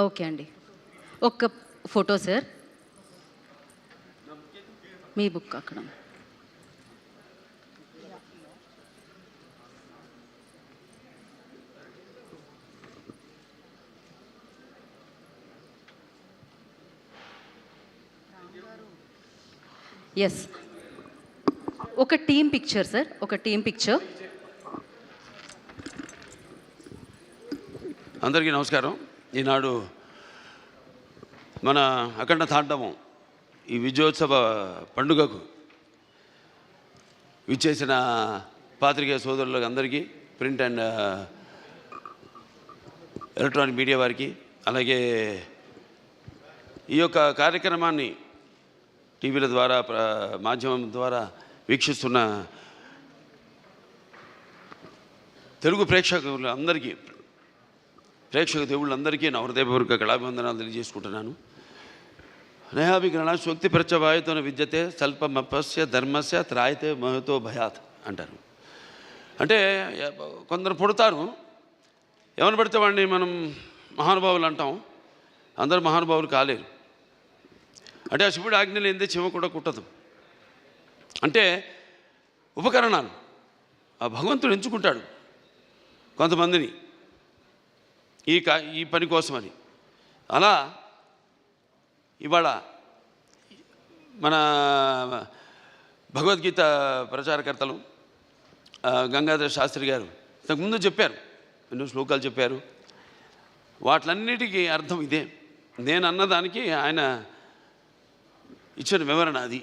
Okay అండి. ఒక్క photo sir. మీ book అక్కడ. ఎస్. ఒక టీమ్ పిక్చర్ సార్, ఒక టీమ్ పిక్చర్. అందరికీ నమస్కారం. ఈనాడు మన అఖండ తాండవం ఈ విజయోత్సవ పండుగకు విచ్చేసిన పాత్రికేయ సోదరులకు అందరికీ, ప్రింట్ అండ్ ఎలక్ట్రానిక్ మీడియా వారికి, అలాగే ఈ యొక్క కార్యక్రమాన్ని టీవీల ద్వారా మాధ్యమం ద్వారా వీక్షిస్తున్న తెలుగు ప్రేక్షకులందరికీ, ప్రేక్షక దేవుళ్ళందరికీ నా హృదయపూర్వక కళాభివందనాలు తెలియజేసుకుంటున్నాను. నయాభిగ్రహణ శోక్తి ప్రచవాయుతోన విద్యతే స్వల్పమపస్య ధర్మస్య త్రాయితే మహతో భయాత్ అంటారు. అంటే కొందరు పుడతారు, ఎవరిని పడితే వాడిని మనం మహానుభావులు అంటాం. అందరూ మహానుభావులు కాలేరు. అంటే ఆ శివుడు ఆజ్ఞ లేనిదే చీమ కూడా కుట్టదు. అంటే ఉపకరణాలు ఆ భగవంతుడు ఎంచుకుంటాడు కొంతమందిని ఈ పని కోసమని. అలా ఇవాళ మన భగవద్గీత ప్రచారకర్తలు గంగాధర శాస్త్రి గారు ఇంతకుముందు చెప్పారు, ఎన్నో శ్లోకాలు చెప్పారు. వాటిలన్నిటికీ అర్థం ఇదే. నేను అన్నదానికి ఆయన ఇచ్చిన వివరణ అది.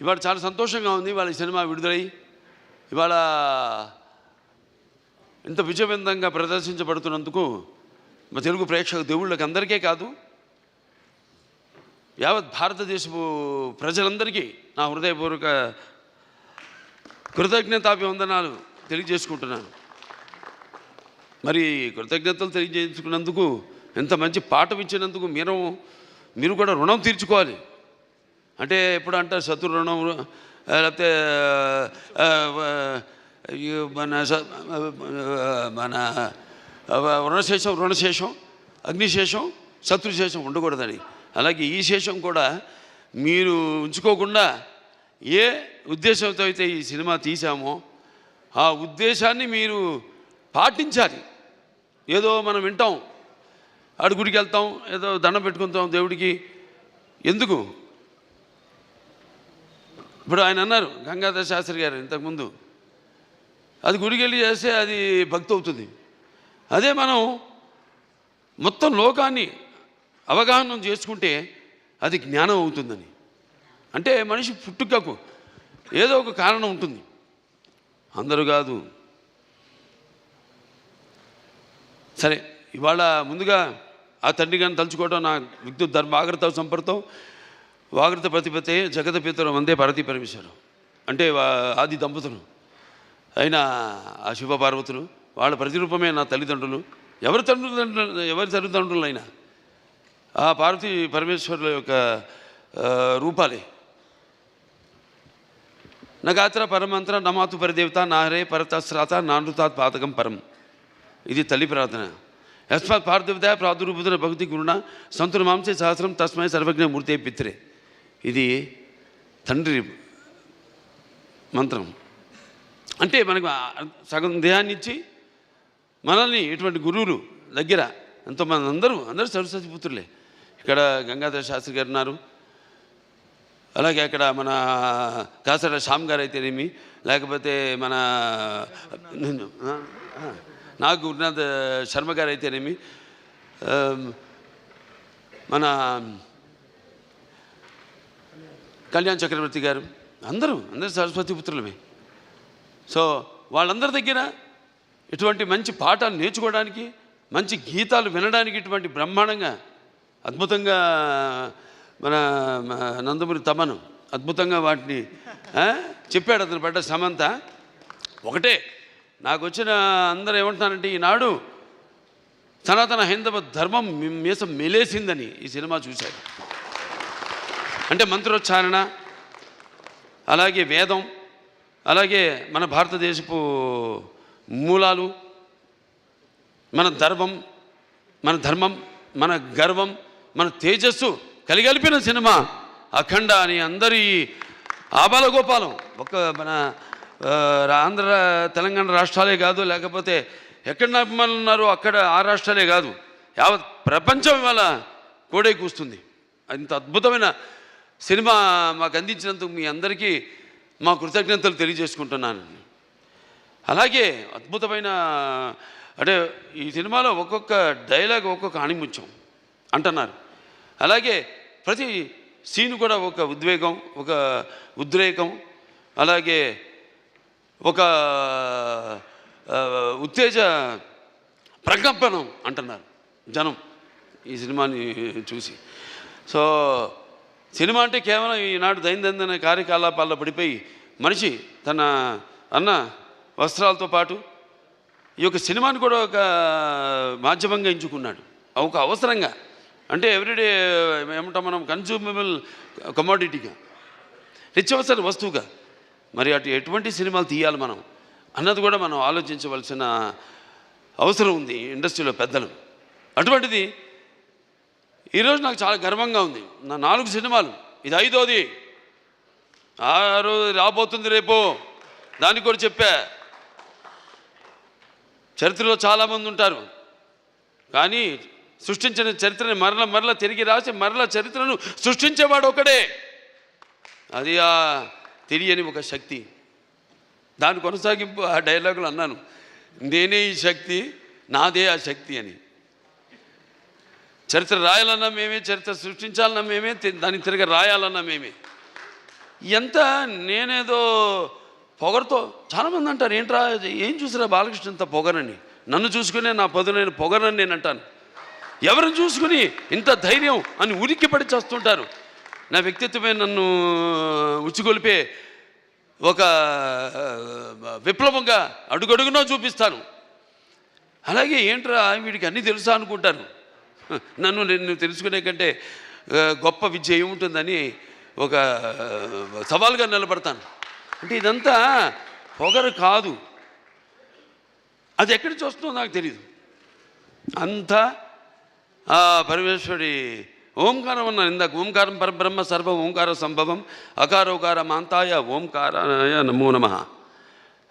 ఇవాళ చాలా సంతోషంగా ఉంది. ఇవాళ ఈ సినిమా విడుదలై ఇవాళ ఇంత విజయవంతంగా ప్రదర్శించబడుతున్నందుకు మా తెలుగు ప్రేక్షక దేవుళ్ళకి అందరికీ కాదు, యావత్ భారతదేశపు ప్రజలందరికీ నా హృదయపూర్వక కృతజ్ఞతాభివందనాలు తెలియజేసుకుంటున్నాను. మరి కృతజ్ఞతలు తెలియజేసుకున్నందుకు, ఎంత మంచి పాఠం ఇచ్చినందుకు మీరు కూడా రుణం తీర్చుకోవాలి. అంటే ఎప్పుడు అంటారు శత్రు రుణం, లేకపోతే మన రుణశేషం అగ్నిశేషం శత్రుశేషం ఉండకూడదని. అలాగే ఈ శేషం కూడా మీరు ఉంచుకోకుండా ఏ ఉద్దేశంతో అయితే ఈ సినిమా తీసామో ఆ ఉద్దేశాన్ని మీరు పాటించాలి. ఏదో మనం వింటాం, ఆడు గుడికి వెళ్తాం, ఏదో దండం పెట్టుకుంటాం దేవుడికి. ఎందుకు? ఇప్పుడు ఆయన అన్నారు గంగాధర శాస్త్రి గారు ఇంతకుముందు, అది గుడికి వెళ్ళి చేస్తే అది భక్తి అవుతుంది. అదే మనం మొత్తం లోకాన్ని అవగాహన చేసుకుంటే అది జ్ఞానం అవుతుందని. అంటే మనిషి పుట్టుకకు ఏదో ఒక కారణం ఉంటుంది, అందరూ కాదు. సరే, ఇవాళ ముందుగా ఆ తండ్రి గారిని తలుచుకోవడం నా విద్యుత్ ధర్మ ఆగ్రత సంపర్తం వాగ్రత ప్రతిపతే జగత పితరం వందే పార్వతీ పరమేశ్వరం. అంటే ఆది దంపతులు అయిన ఆ శివపార్వతులు, వాళ్ళ ప్రతిరూపమే నా తల్లిదండ్రులు. ఎవరి తల్లిదండ్రులైనా ఆ పార్వతీ పరమేశ్వరుల యొక్క రూపాలే. నగాత్ర పరమంత్ర నమాతు పరిదేవత నాహరే పరతశ్రాత నానృతాత్ పాతకం పరం. ఇది తల్లి ప్రార్థన. యస్మాత్ పార్థివదయ ప్రాదుర్భుతుల భక్తి గురుణ సంతుల మాంసే సహస్రం తస్మై సర్వజ్ఞ మూర్తే పిత్రే. ఇది తండ్రి మంత్రం. అంటే మనకు సగం దేహాన్ని ఇచ్చి మనల్ని ఇటువంటి గురువులు దగ్గర ఎంతోమంది, అందరూ సరస్వతి పుత్రులే. ఇక్కడ గంగాధర శాస్త్రి గారు ఉన్నారు, అలాగే అక్కడ మన కాసర శ్యామ్ గారు అయితేనేమి, లేకపోతే మన నాగ్ గురునాథ్ శర్మ గారు అయితేనేమి, మన కళ్యాణ్ చక్రవర్తి గారు, అందరూ సరస్వతి పుత్రులమే. సో వాళ్ళందరి దగ్గర ఇటువంటి మంచి పాఠాలు నేర్చుకోవడానికి, మంచి గీతాలు వినడానికి ఇటువంటి బ్రహ్మాండంగా అద్భుతంగా మన నందమూరి తమను అద్భుతంగా వాటిని చెప్పాడు. అతను పడ్డ సమంత ఒకటే. నాకు వచ్చిన అందరూ ఏమంటున్నారంటే, ఈనాడు సనాతన హైందవ ధర్మం మీసం మెలేసిందని ఈ సినిమా చూశారు. అంటే మంత్రోచ్చారణ, అలాగే వేదం, అలాగే మన భారతదేశపు మూలాలు, మన ధర్మం, మన ధర్మం, మన గర్వం, మన తేజస్సు కలిగలిపిన సినిమా అఖండ అని అందరి ఆబాలగోపాలం. ఒక మన ఆంధ్ర తెలంగాణ రాష్ట్రాలే కాదు, లేకపోతే ఎక్కడ అభిమానులు ఉన్నారో అక్కడ ఆ రాష్ట్రాలే కాదు, యావత్ ప్రపంచం ఇవాళ కోడై కూస్తుంది. అంత అద్భుతమైన సినిమా మాకు అందించినందుకు మీ అందరికీ మా కృతజ్ఞతలు తెలియజేసుకుంటున్నాను. అలాగే అద్భుతమైన అంటే ఈ సినిమాలో ఒక్కొక్క డైలాగ్ ఒక్కొక్క ఆణిముత్యం అంటున్నారు. అలాగే ప్రతి సీన్ కూడా ఒక ఉద్వేగం, ఒక ఉద్రేకం, అలాగే ఒక ఉత్తేజ ప్రకంపనం అంటున్నారు జనం ఈ సినిమాని చూసి. సో సినిమా అంటే కేవలం ఈనాడు దైనందిన కార్యకలాపాల్లో పడిపోయి మనిషి తన అన్న వస్త్రాలతో పాటు ఈ యొక్క సినిమాని కూడా ఒక మాధ్యమంగా ఎంచుకున్నాడు, ఒక అవసరంగా. అంటే ఎవ్రీడే ఏమంటాం మనం, కన్జ్యూమబుల్ కమోడిటీగా, నిత్యవసర వస్తువుగా. మరి ఎటువంటి సినిమాలు తీయాలి మనం అన్నది కూడా మనం ఆలోచించవలసిన అవసరం ఉంది ఇండస్ట్రీలో పెద్దలు. అటువంటిది ఈరోజు నాకు చాలా గర్వంగా ఉంది. నా 4 సినిమాలు, ఇది 5వది, 6 రాబోతుంది రేపు, దానికి కూడా చెప్పా. చరిత్రలో చాలామంది ఉంటారు, కానీ సృష్టించిన చరిత్రని మరల తిరిగి రాసి మరల చరిత్రను సృష్టించేవాడు ఒకడే. అది ఆ తెలియని ఒక శక్తి. దాని కొనసాగింపు ఆ డైలాగులు అన్నాను, నేనే ఈ శక్తి, నాదే ఆ శక్తి అని. చరిత్ర రాయాలన్నా మేమే, చరిత్ర సృష్టించాలన్నా మేమే, దాన్ని తిరిగి రాయాలన్నా మేమే. ఎంత నేనేదో పొగరుతో చాలామంది అంటారు, ఏంట్రా ఏం చూసిరా బాలకృష్ణ ఇంత పొగరని. నన్ను చూసుకునే నా పదునైన పొగరని నేను అంటాను. ఎవరిని చూసుకుని ఇంత ధైర్యం అని ఉలిక్కిపడి చేస్తుంటారు. నా వ్యక్తిత్వమే నన్ను ఉచ్చిగొలిపే ఒక విప్లవంగా అడుగడుగునో చూపిస్తాను. అలాగే ఏంట్రా వీడికి అన్నీ తెలుసా అనుకుంటాను. నేను తెలుసుకునే కంటే గొప్ప విద్య ఏముంటుందని ఒక సవాల్గా నిలబడతాను. అంటే ఇదంతా పొగరు కాదు, అది ఎక్కడి నుంచి వస్తుందో నాకు తెలియదు. అంతా ఆ పరమేశ్వరుడి ఓంకారం అన్నాను ఇందాక. ఓంకారం పరబ్రహ్మ సర్వ ఓంకార సంభవం అకారోకార మాంతాయ ఓంకారాయ నమో నమః.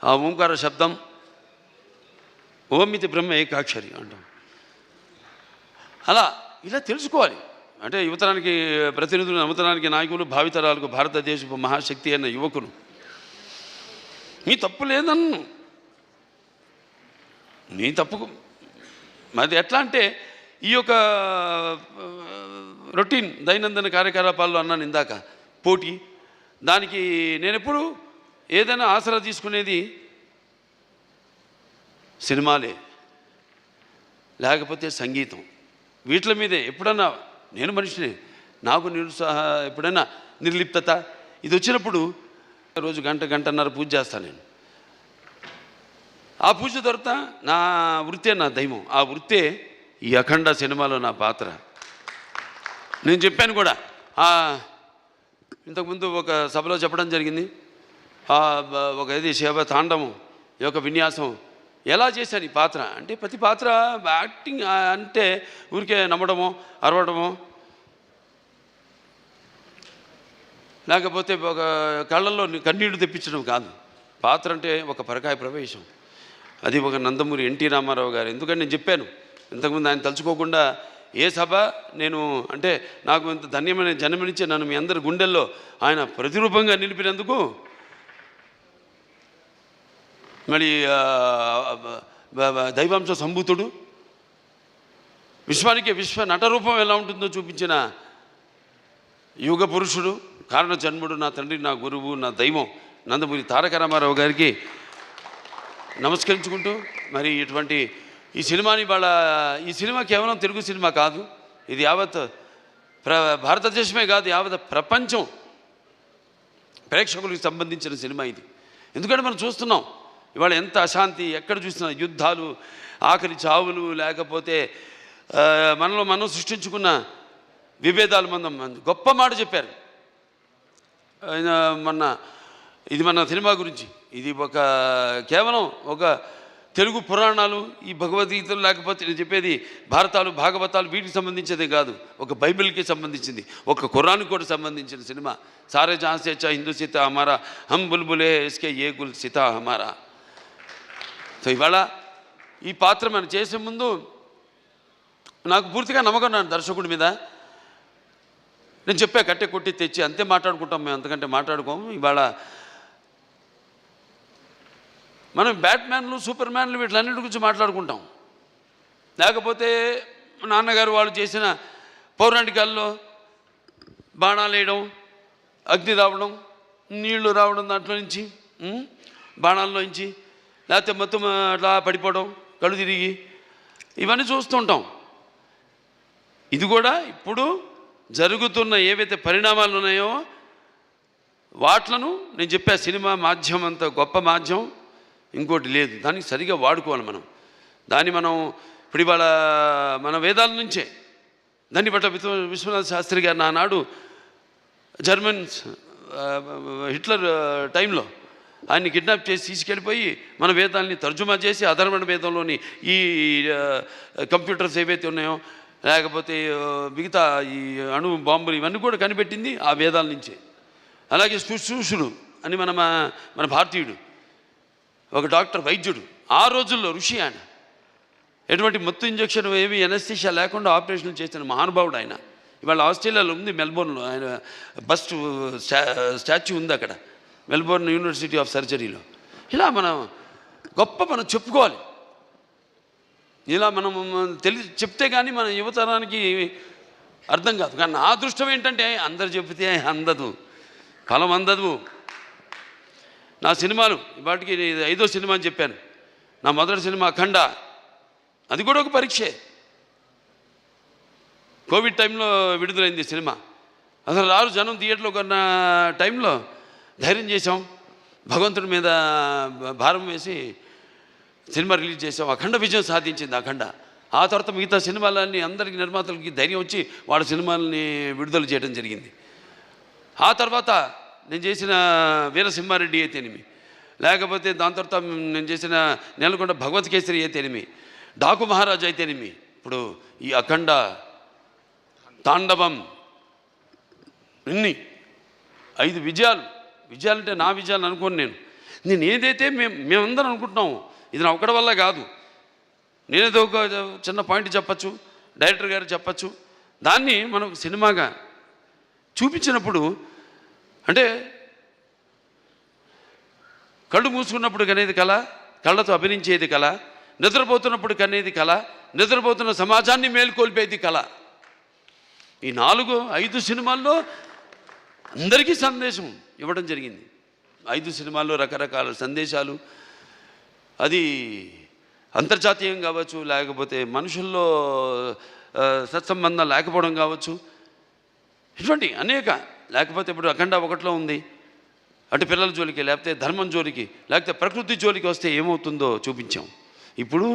ఆ ఓంకార శబ్దం ఓమితి బ్రహ్మ ఏకాక్షరి అంటాం. అలా ఇలా తెలుసుకోవాలి. అంటే యువతరానికి ప్రతినిధులు, నవతరానికి నాయకులు, భావితరాలకు భారతదేశపు మహాశక్తి అయిన యువకులు. మీ తప్పు లేదన్ను, నీ తప్పుకు మరి ఎట్లా అంటే ఈ యొక్క రొటీన్ దైనందిన కార్యకలాపాల్లో అన్నాను ఇందాక, పోటీ, దానికి నేను ఎప్పుడు ఏదైనా ఆసరా తీసుకునేది సినిమాలే, లేకపోతే సంగీతం. వీటి మీదే ఎప్పుడన్నా నేను మనిషిని, నాకు ఎప్పుడైనా నిర్లిప్తత ఇది వచ్చినప్పుడు రోజు గంటన్నర పూజ చేస్తాను నేను. ఆ పూజ తర్వాత నా వృత్తే నా దైవం. ఆ వృత్తే ఈ అఖండ సినిమాలో నా పాత్ర. నేను చెప్పాను కూడా, ఇంతకుముందు ఒక సభలో చెప్పడం జరిగింది. ఒక ఇది శివ తాండవం యొక్క విన్యాసం ఎలా చేశాను ఈ పాత్ర అంటే, ప్రతి పాత్ర యాక్టింగ్ అంటే ఊరికే నమ్మడమో అరవడమో, లేకపోతే ఒక కళ్ళల్లో కన్నీళ్లు తెప్పించడం కాదు. పాత్ర అంటే ఒక పరకాయ ప్రవేశం. అది ఒక నందమూరి ఎన్టీ రామారావు గారు. ఎందుకంటే నేను చెప్పాను ఇంతకుముందు, ఆయన తలుచుకోకుండా ఏ సభ నేను అంటే నాకు ఇంత ధన్యమైన జన్మనిచ్చే నన్ను మీ అందరి గుండెల్లో ఆయన ప్రతిరూపంగా నిలిపినందుకు, మరి దైవాంశ సంభూతుడు, విశ్వానికి విశ్వ నటరూపం ఎలా ఉంటుందో చూపించిన యుగ పురుషుడు, కారణ జన్ముడు, నా తండ్రి, నా గురువు, నా దైవం నందమూరి తారక రామారావు గారికి నమస్కరించుకుంటూ, మరి ఇటువంటి ఈ సినిమాని ఈ సినిమా కేవలం తెలుగు సినిమా కాదు, ఇది యావత్ భారతదేశమే కాదు, యావత్ ప్రపంచం ప్రేక్షకులకు సంబంధించిన సినిమా ఇది. ఎందుకంటే మనం చూస్తున్నాం ఇవాళ ఎంత అశాంతి, ఎక్కడ చూసినా యుద్ధాలు, ఆకలి చావులు, లేకపోతే మనలో మనం సృష్టించుకున్న విభేదాలు. మనం గొప్ప మాట చెప్పారు ఇది మన సినిమా గురించి. ఇది కేవలం ఒక తెలుగు పురాణాలు, ఈ భగవద్గీతలు, లేకపోతే నేను చెప్పేది భారతాలు, భాగవతాలు, వీటికి సంబంధించేదే కాదు, ఒక బైబిల్కి సంబంధించింది, ఒక ఖురాన్కి కూడా సంబంధించిన సినిమా. సారే జహాన్ సే అచ్చా హిందూ సీతా హమారా, హమ్ బుల్బులే ఇస్కే ఏ గుల్ సీతా హమారా. సో ఇవాళ ఈ పాత్ర మనం చేసే ముందు నాకు పూర్తిగా నమ్మకం నా దర్శకుడి మీద. నేను చెప్పా, కట్టె కొట్టి తెచ్చి అంతే మాట్లాడుకుంటాం మేము, అంతకంటే మాట్లాడుకోము. ఇవాళ మనం బ్యాట్మ్యాన్లు, సూపర్ మ్యాన్లు, వీటిలన్నిటి గురించి మాట్లాడుకుంటాం. లేకపోతే నాన్నగారు వాళ్ళు చేసిన పౌరాణికాల్లో బాణాలు వేయడం, అగ్ని రావడం, నీళ్లు రావడం, దాంట్లో నుంచి బాణాల్లో నుంచి, లేకపోతే మొత్తం అట్లా పడిపోవడం, కళ్ళు తిరిగి, ఇవన్నీ చూస్తుంటాం. ఇది కూడా ఇప్పుడు జరుగుతున్న ఏవైతే పరిణామాలు ఉన్నాయో వాట్లను నేను చెప్పా, సినిమా మాధ్యమం అంత గొప్ప మాధ్యమం ఇంకోటి లేదు. దానికి సరిగా వాడుకోవాలి మనం. దాన్ని మనం ఇప్పుడు ఇవాళ మన వేదాల నుంచే దాన్ని బట్ట విశ్వనాథ శాస్త్రి గారు నానాడు జర్మన్స్ హిట్లర్ టైంలో ఆయన్ని కిడ్నాప్ చేసి తీసుకెళ్ళిపోయి మన వేదాలని తర్జుమా చేసి అధర్వణ వేదంలోని ఈ కంప్యూటర్స్ ఏవైతే ఉన్నాయో, లేకపోతే మిగతా ఈ అణు బాంబులు, ఇవన్నీ కూడా కనిపెట్టింది ఆ వేదాల నుంచే. అలాగే శుశ్రూషుడు అని మన భారతీయుడు, ఒక డాక్టర్, వైద్యుడు, ఆ రోజుల్లో ఋషి ఆయన. ఎటువంటి మత్తు ఇంజక్షన్ ఏమి ఎనస్థీషియా లేకుండా ఆపరేషన్లు చేసిన మహానుభావుడు ఆయన. ఇవాళ ఆస్ట్రేలియాలో ఉంది, మెల్బోర్న్లో ఆయన బస్ట్ స్టాచ్యూ ఉంది అక్కడ, మెల్బోర్న్ యూనివర్సిటీ ఆఫ్ సర్జరీలో. ఇలా మనం చెప్పుకోవాలి. ఇలా మనం చెప్తే కానీ మన యువతరానికి అర్థం కాదు. కానీ నా అదృష్టం ఏంటంటే అందరు చెబితే అందదు, ఫలం అందదు. నా సినిమాలు వాటికి 5వ సినిమా అని చెప్పాను. నా మొదటి సినిమా అఖండ, అది కూడా ఒక పరీక్షే. కోవిడ్ టైంలో విడుదలైంది సినిమా. అసలు రారు జనం థియేటర్లో కొన్న టైంలో ధైర్యం చేసాం, భగవంతుడి మీద భారం వేసి సినిమా రిలీజ్ చేసాం. అఖండ విజయం సాధించింది అఖండ. ఆ తర్వాత మిగతా సినిమాలన్నీ అందరికీ, నిర్మాతలకి ధైర్యం వచ్చి వాళ్ళ సినిమాలని విడుదల చేయడం జరిగింది. ఆ తర్వాత నేను చేసిన వీరసింహారెడ్డి అయితేనేమి, లేకపోతే దాని తర్వాత నేను చేసిన నెలకొండ భగవత్ కేసరి అయితేనేమి, డాకు మహారాజు అయితేనేమి, ఇప్పుడు ఈ అఖండ, తాండవం, ఇన్ని 5 విజయాలంటే నా విజయాలు అనుకోను. నేను ఏదైతే మేమందరం అనుకుంటున్నాము, ఇది నా ఒక్కడి వల్ల కాదు. నేనేదో ఒక చిన్న పాయింట్ చెప్పచ్చు, డైరెక్టర్ గారు చెప్పచ్చు, దాన్ని మనం సినిమాగా చూపించినప్పుడు, అంటే కళ్ళు మూసుకున్నప్పుడు కనేది కళ, కళ్ళతో అభినయించేది కళ, నిద్రపోతున్నప్పుడు కనేది కళ, నిద్రపోతున్న సమాజాన్ని మేల్కొల్పేది కళ. ఈ 4-5 సినిమాల్లో అందరికీ సందేశం ఇవ్వడం జరిగింది. 5 సినిమాల్లో రకరకాల సందేశాలు, అది అంతర్జాతీయం కావచ్చు, లేకపోతే మనుషుల్లో సత్సంబంధం లేకపోవడం కావచ్చు, ఇటువంటి అనేక. లేకపోతే ఇప్పుడు అఖండ 1లో ఉంది, అంటే పిల్లల జోలికి, లేకపోతే ధర్మం జోలికి, లేకపోతే ప్రకృతి జోలికి వస్తే ఏమవుతుందో చూపించాం. ఇప్పుడు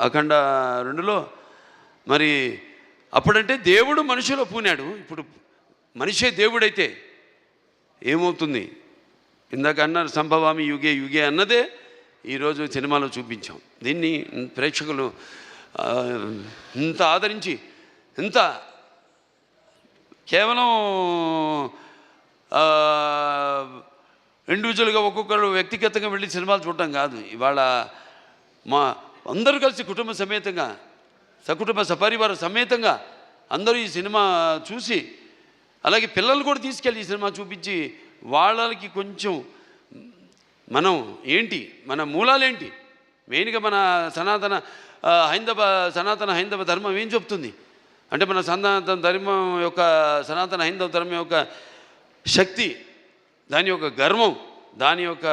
అఖండ 2లో మరి అప్పుడంటే దేవుడు మనిషిలో పూనాడు, ఇప్పుడు మనిషే దేవుడైతే ఏమవుతుంది? ఇందాక అన్నారు సంభవామి యుగే యుగే అన్నదే ఈరోజు సినిమాలో చూపించాం. దీన్ని ప్రేక్షకులు ఇంత ఆదరించి, ఇంత కేవలం ఇండివిజువల్గా ఒక్కొక్కరు వ్యక్తిగతంగా వెళ్ళి సినిమాలు చూడటం కాదు. ఇవాళ మా అందరూ కలిసి కుటుంబ సమేతంగా, సకుటుంబ సపరివార సమేతంగా అందరూ ఈ సినిమా చూసి, అలాగే పిల్లలు కూడా తీసుకెళ్ళి ఈ సినిమా చూపించి వాళ్ళకి కొంచెం మనం ఏంటి, మన మూలాలేంటి, మెయిన్గా మన సనాతన హైందవ ధర్మం ఏం చెప్తుంది అంటే, మన సనాతన ధర్మం యొక్క, సనాతన హైందవ ధర్మం యొక్క శక్తి, దాని యొక్క గర్వం, దాని యొక్క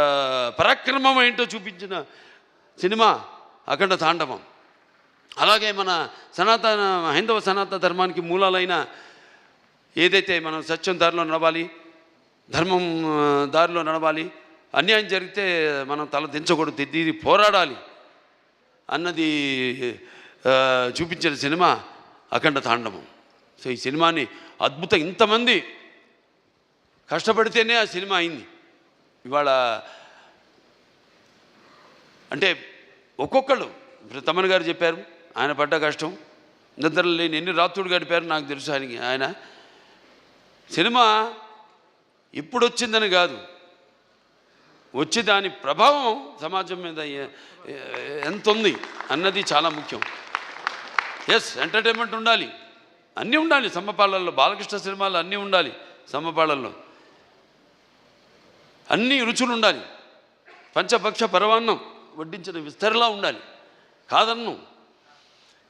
పరాక్రమం ఏంటో చూపించిన సినిమా అఖండ తాండవం. అలాగే మన హైందవ సనాతన ధర్మానికి మూలాలైన ఏదైతే మనం సత్యం దారిలో నడవాలి, ధర్మం దారిలో నడవాలి, అన్యాయం జరిగితే మనం తల దించకూడదు, తిరిగి పోరాడాలి అన్నది చూపించిన సినిమా అఖండ తాండవం. సో ఈ సినిమాని ఇంతమంది కష్టపడితేనే ఆ సినిమా అయింది. ఇవాళ అంటే ఒక్కొక్కళ్ళు ఇప్పుడు తమన్ గారు చెప్పారు, ఆయన పడ్డ కష్టం, నిద్ర లేని ఎన్ని రాత్రులు గడిపారు నాకు తెలుసు. ఆయన సినిమా ఇప్పుడు వచ్చిందని కాదు, వచ్చి దాని ప్రభావం సమాజం మీద ఎంత ఉంది అన్నది చాలా ముఖ్యం. ఎస్, ఎంటర్టైన్మెంట్ ఉండాలి, అన్నీ ఉండాలి సమ్మపాళ్ళల్లో. బాలకృష్ణ సినిమాలు అన్నీ ఉండాలి సమ్మపాళ్ళల్లో, అన్ని రుచులు ఉండాలి. పంచపక్ష పరవాన్నం వడ్డించిన విస్తరలా ఉండాలి, కాదన్ను.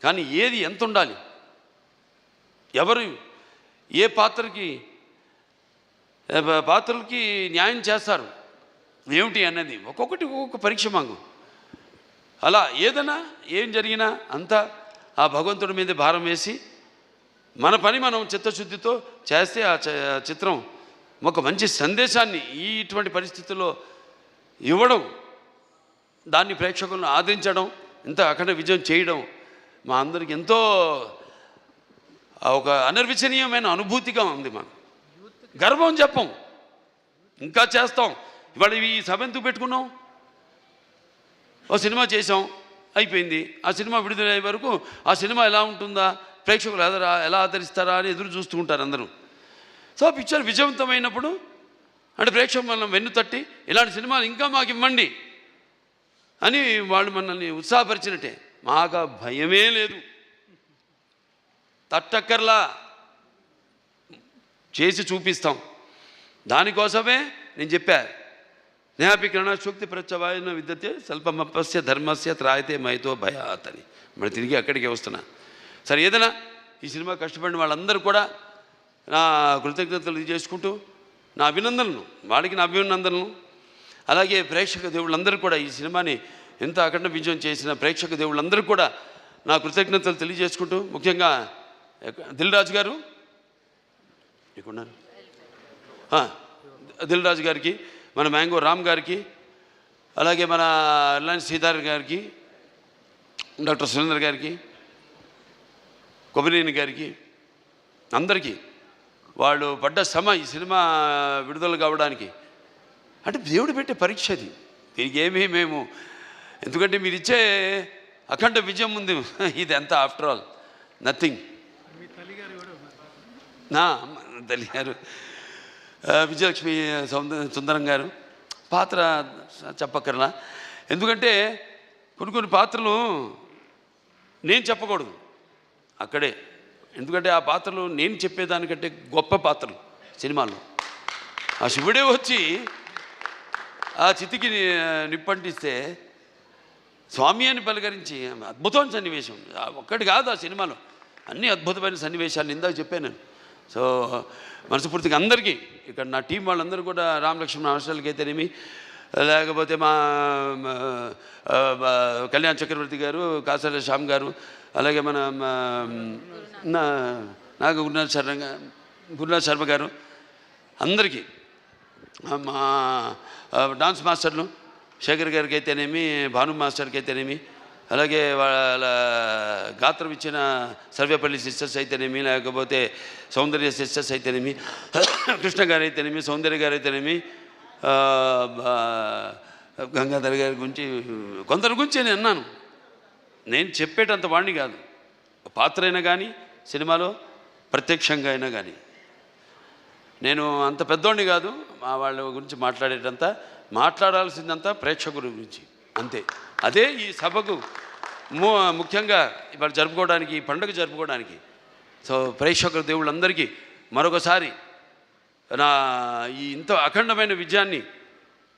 కానీ ఏది ఎంత ఉండాలి, ఎవరు ఏ పాత్రలకి న్యాయం చేస్తారు ఏమిటి అన్నది ఒక్కొక్కటి ఒక్కొక్క పరీక్ష మాకు. అలా ఏదైనా ఏం జరిగినా అంతా ఆ భగవంతుడి మీద భారం వేసి మన పని మనం చిత్తశుద్ధితో చేస్తే ఆ చిత్రం ఒక మంచి సందేశాన్ని ఇటువంటి పరిస్థితుల్లో ఇవ్వడం, దాన్ని ప్రేక్షకులను ఆదరించడం, ఇంత అఖండ విజయం చేయడం మా అందరికి ఎంతో ఒక అనిర్వచనీయమైన అనుభూతిగా ఉంది. మాకు గర్వం చెప్పం, ఇంకా చేస్తాం. ఇవాళ ఈ సభ ఎందుకు పెట్టుకున్నాం? ఓ సినిమా చేసాం, అయిపోయింది. ఆ సినిమా విడుదలయ్యే వరకు ఆ సినిమా ఎలా ఉంటుందా, ప్రేక్షకులు ఎలా ఆదరిస్తారా అని ఎదురు చూస్తూ ఉంటారు అందరూ. సో పిక్చర్ విజయవంతమైనప్పుడు అంటే ప్రేక్షకులు మనం వెన్ను తట్టి ఇలాంటి సినిమాలు ఇంకా మాకు ఇవ్వండి అని వాళ్ళు మనల్ని ఉత్సాహపరిచినట్టే. మాకు భయమే లేదు, తట్టక్కర్లా, చేసి చూపిస్తాం. దానికోసమే నేను చెప్పా, నేహాపికరణ శుక్తి ప్రత్యవాయన విద్యతే స్వల్పమపస్య ధర్మస్య త్రాయతే మైతో భయాత్ అని మరి తిరిగి అక్కడికే వస్తున్నా. సరే, ఏదైనా ఈ సినిమా కష్టపడిన వాళ్ళందరూ కూడా నా కృతజ్ఞతలు చేసుకుంటూ నా అభినందనలు, వాడికి నా అభినందనలు, అలాగే ప్రేక్షక దేవుళ్ళందరూ కూడా ఈ సినిమాని ఎంత అఖండ విజయం చేసిన ప్రేక్షక దేవుళ్ళందరూ కూడా నా కృతజ్ఞతలు తెలియజేసుకుంటూ, ముఖ్యంగా దిల్ రాజు గారు ఎక్కడున్నారు, దిల్ రాజు గారికి, మన మ్యాంగో రామ్ గారికి, అలాగే మన రిలయన్స్ సీతారాం గారికి, డాక్టర్ సురేందర్ గారికి, కొబ్బరినేని గారికి, అందరికీ వాళ్ళు పడ్డ శ్రమ ఈ సినిమా విడుదల కావడానికి అంటే దేవుడు పెట్టే పరీక్ష అది. దీనికి ఏమీ మేము, ఎందుకంటే మీరు ఇచ్చే అఖండ విజయం ఉంది, ఇది ఎంత ఆఫ్టర్ ఆల్ నథింగ్. నా తల్లి గారు విజయలక్ష్మి సుందరం గారు పాత్ర చెప్పక్కర్లా, ఎందుకంటే కొన్ని పాత్రలు నేను చెప్పకూడదు అక్కడే, ఎందుకంటే ఆ పాత్రలు నేను చెప్పేదానికంటే గొప్ప పాత్రలు సినిమాల్లో. ఆ శివుడే వచ్చి ఆ చితికి నిప్పంటిస్తే స్వామి అని పలకరించి అద్భుతమైన సన్నివేశం ఒక్కటి కాదు ఆ సినిమాలో, అన్ని అద్భుతమైన సన్నివేశాలు ఇందాక చెప్పాను నేను. సో మనస్ఫూర్తిగా అందరికీ ఇక్కడ నా టీం వాళ్ళందరూ కూడా, రామలక్ష్మణ హాస్టల్కి అయితేనేమి, లేకపోతే మా కళ్యాణ్ చక్రవర్తి గారు, కాసాల శ్యామ్ గారు, అలాగే మన గురునాథ్ శర్మ గారు, అందరికీ, మా డాన్స్ మాస్టర్లు శేఖర్ గారికి అయితేనేమి, భాను మాస్టర్కి అయితేనేమి, అలాగే వాళ్ళ గాత్రం ఇచ్చిన సర్వేపల్లి సిస్టర్స్ అయితేనేమి, లేకపోతే సౌందర్య సిస్టర్స్ అయితేనేమి, కృష్ణ గారు అయితేనేమి, సౌందర్య గారు అయితేనేమి, గంగాధర్ గారి గురించి కొందరి గురించి నేను అన్నాను. నేను చెప్పేటంత వాడిని కాదు, పాత్ర అయినా కానీ సినిమాలో ప్రత్యక్షంగా అయినా కానీ నేను అంత పెద్దోడిని కాదు. మా వాళ్ళ గురించి మాట్లాడాల్సిందంతా ప్రేక్షకుల గురించి అంతే. అదే ఈ సభకు ముఖ్యంగా ఇవాళ జరుపుకోవడానికి, ఈ పండుగ జరుపుకోవడానికి. సో ప్రేక్షకుల దేవుళ్ళందరికీ మరొకసారి నా ఈ ఇంత అఖండమైన విజయాన్ని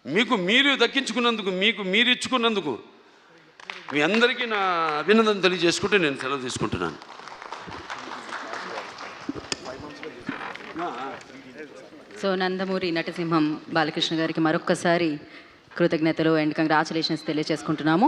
మీకు మీరు దక్కించుకున్నందుకు, మీకు మీరు ఇచ్చుకున్నందుకు మీ అందరికీ నా అభినందన తెలియజేసుకుంటే నేను సెలవు తీసుకుంటున్నాను. సో నందమూరి నటసింహం బాలకృష్ణ గారికి మరొక్కసారి కృతజ్ఞతలు అండ్ కంగ్రాచులేషన్స్ తెలియజేసుకుంటున్నాము.